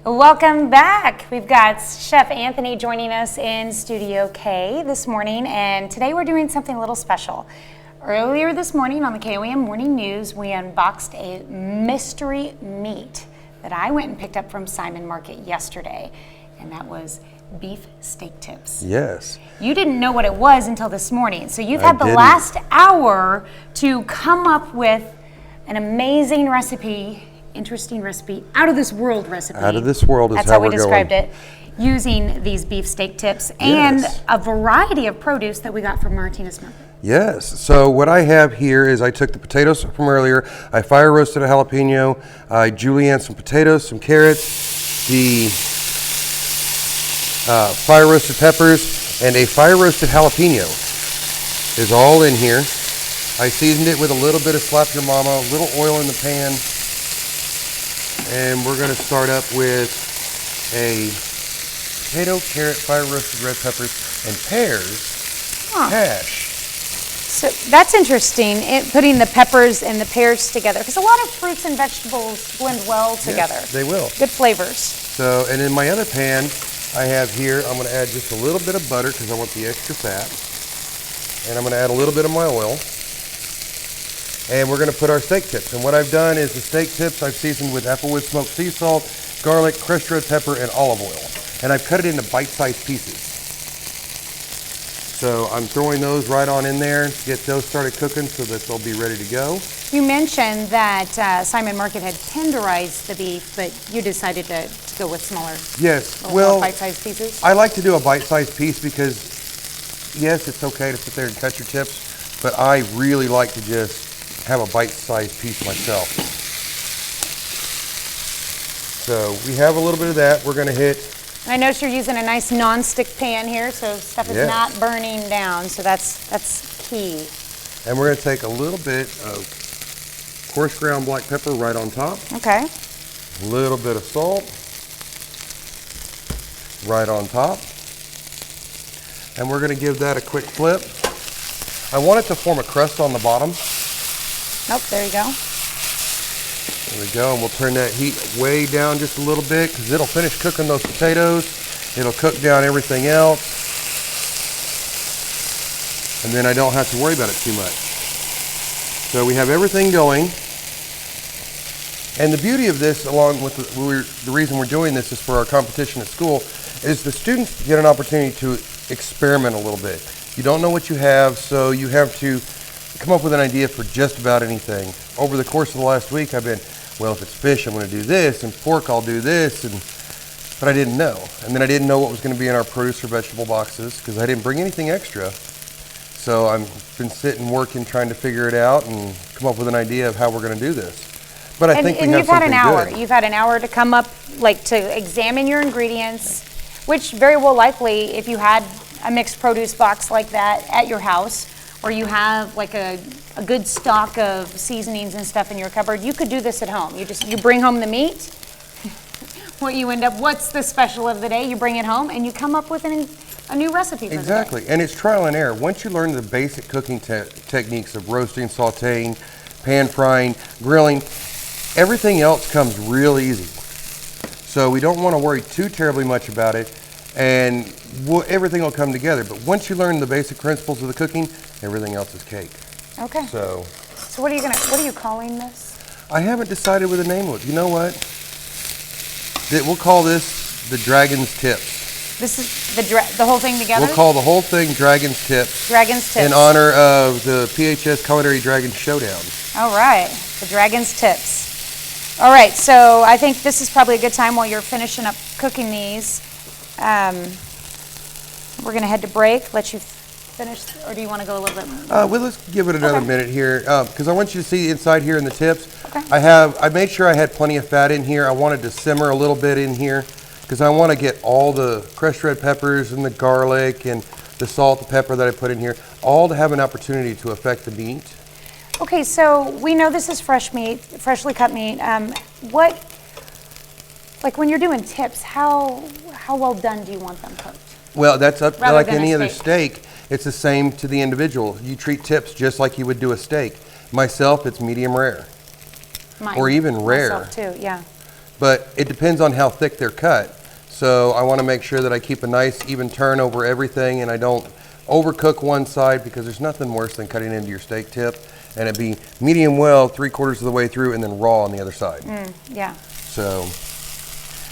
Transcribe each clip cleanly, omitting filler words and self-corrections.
Welcome back. We've got Chef Anthony joining us in Studio K this morning, and today we're doing something a little special. Earlier this morning on the KOAM Morning News, we unboxed a mystery meat that I went and picked up from Simon Market yesterday, and that was beef steak tips. Yes. You didn't know what it was until this morning, so you've had the last hour to come up with an amazing recipe, interesting recipe, out of this world recipe. Out of this world is That's how we we're described going. it, using these beef steak tips and Yes. a variety of produce that we got from Martinez Market. Yes. So what I have here is I took the potatoes from earlier. I fire roasted a jalapeno. I julienne some potatoes, some carrots, the fire roasted peppers, and a fire roasted jalapeno is all in here. I seasoned it with a little bit of Slap Your Mama, a little oil in the pan, and we're going to start up with a potato, carrot, fire roasted red peppers, and pears hash. So that's interesting, putting the peppers and the pears together, because a lot of fruits and vegetables blend well together. Yes, they will. Good flavors. So, and in my other pan, I have here, I'm going to add just a little bit of butter because I want the extra fat. And I'm going to add a little bit of my oil. And we're going to put our steak tips. And what I've done is the steak tips I've seasoned with Applewood smoked sea salt, garlic, crushed red pepper, and olive oil. And I've cut it into bite-sized pieces. So I'm throwing those right on in there to get those started cooking so that they'll be ready to go. You mentioned that Simon Market had tenderized the beef, but you decided to go with smaller, more bite-sized pieces? I like to do a bite-sized piece because, yes, it's okay to sit there and cut your tips, but I really like to just have a bite-sized piece myself. So we have a little bit of that. We're going to hit. I notice you're using a nice non-stick pan here, so stuff is not burning down, so that's key. And we're going to take a little bit of coarse ground black pepper right on top. Okay. A little bit of salt right on top. And we're going to give that a quick flip. I want it to form a crust on the bottom. Nope, there you go. There we go, and we'll turn that heat way down just a little bit because it'll finish cooking those potatoes. It'll cook down everything else. And then I don't have to worry about it too much. So we have everything going. And the beauty of this, along with the reason we're doing this is for our competition at school, is the students get an opportunity to experiment a little bit. You don't know what you have, so you have to come up with an idea for just about anything. Over the course of the last week, I've been, well, if it's fish, I'm going to do this, and pork, I'll do this, but I didn't know. And then I didn't know what was going to be in our produce or vegetable boxes because I didn't bring anything extra. So I've been sitting, working, trying to figure it out and come up with an idea of how we're going to do this. But I think we have something good. You've had an hour to come up, to examine your ingredients, which very well likely, if you had a mixed produce box like that at your house, or you have like a good stock of seasonings and stuff in your cupboard, you could do this at home. You bring home the meat, what's the special of the day, you bring it home and you come up with a new recipe for Exactly, the day. and it's trial and error. Once you learn the basic cooking techniques of roasting, sauteing, pan frying, grilling, everything else comes real easy. So we don't want to worry too terribly much about it, and everything will come together. But once you learn the basic principles of the cooking, everything else is cake. Okay. So what are you calling this? I haven't decided with a name of it. You know what? We'll call this the Dragon's Tips. This is the whole thing together? We'll call the whole thing Dragon's Tips. Dragon's Tips. In honor of the PHS Culinary Dragon Showdown. All right, the Dragon's Tips. All right, so I think this is probably a good time while you're finishing up cooking these. We're going to head to break, let you finish, or do you want to go a little bit more? Well, let's give it another minute here, because I want you to see inside here in the tips. Okay. I made sure I had plenty of fat in here. I wanted to simmer a little bit in here, because I want to get all the crushed red peppers and the garlic and the salt, the pepper that I put in here, all to have an opportunity to affect the meat. Okay, so we know this is fresh meat, freshly cut meat. When you're doing tips, how well done do you want them cooked? Well, that's up Rather like than any a other steak. steak. It's the same to the individual. You treat tips just like you would do a steak. Myself, it's medium rare. Mine, or even rare. myself too, yeah. but it depends on how thick they're cut. So I want to make sure that I keep a nice even turn over everything and I don't overcook one side, because there's nothing worse than cutting into your steak tip and it be medium well 3/4 of the way through and then raw on the other side. Yeah. So,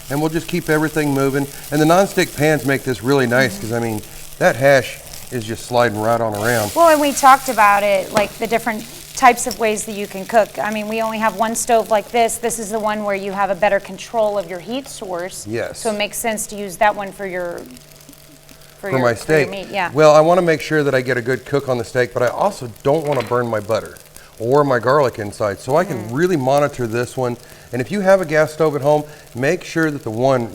and we'll just keep everything moving. And the nonstick pans make this really nice because, I mean, that hash is just sliding right on around. Well, and we talked about it, like the different types of ways that you can cook. I mean, we only have one stove like this. This is the one where you have a better control of your heat source. Yes. So it makes sense to use that one for your For my steak. meat. Yeah. Well, I want to make sure that I get a good cook on the steak, but I also don't want to burn my butter or my garlic inside. So I can really monitor this one. And if you have a gas stove at home, make sure that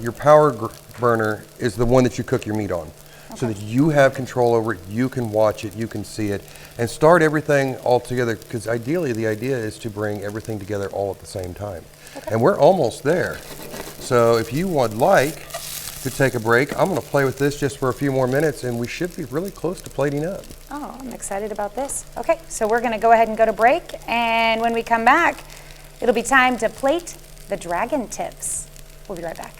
your power burner is the one that you cook your meat on. So that you have control over it, you can watch it, you can see it, and start everything all together, because ideally the idea is to bring everything together all at the same time. And we're almost there. So if you would like to take a break, I'm going to play with this just for a few more minutes, and we should be really close to plating up. Oh, I'm excited about this. Okay, so we're going to go ahead and go to break, and when we come back, it'll be time to plate the dragon tips. We'll be right back.